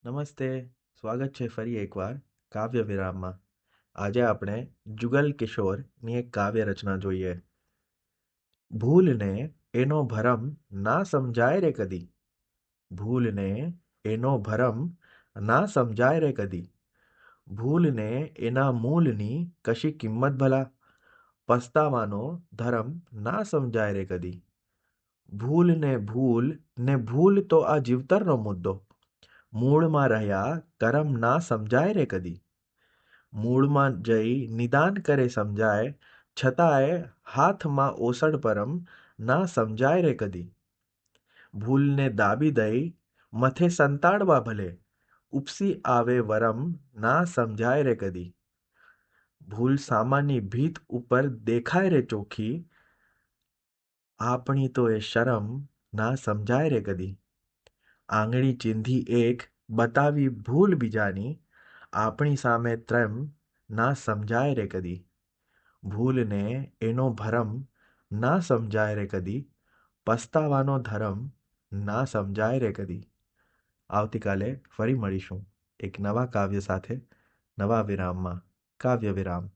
નમસ્તે. સ્વાગત છે ફરી એકવાર કાવ્ય વિરામમાં. આજે આપણે જુગલ કિશોરની એક કાવ્ય રચના જોઈએ. ભૂલને એનો ભરમ ના સમજાય રે કદી. ભૂલને એનો ભરમ ના સમજાય રે કદી. ભૂલને એના મૂળની કશી કિંમત ભલા. પસ્તાવાનો ધર્મ ના સમજાય રે કદી. ભૂલ ને ભૂલ તો આ જીવતરનો મુદ્દો. મૂળમાં રહ્યા કરમ ના સમજાય રે કદી. મૂળમાં જઈ નિદાન કરે સમજાય, છતાંય હાથમાં ઓસડ પરમ ના સમજાય રે કદી. ભૂલને દાબી દઈ મથે સંતાડવા ભલે, ઉપસી આવે વરમ ના સમજાય રે કદી. ભૂલ સામાની ભીત ઉપર દેખાય રે ચોખ્ખી, આપણી તો એ શરમ ના સમજાય રે કદી. આંગળી ચીંધી એક બતાવી ભૂલ બીજાની, આપણી સામે ત્રેમ ના સમજાય રે કદી. ભૂલને એનો ભરમ ના સમજાય રે કદી. પસ્તાવાનો ધર્મ ના સમજાય રે કદી. આવતીકાલે ફરી મળીશું એક નવા કાવ્ય સાથે, નવા વિરામમાં. કાવ્ય વિરામ.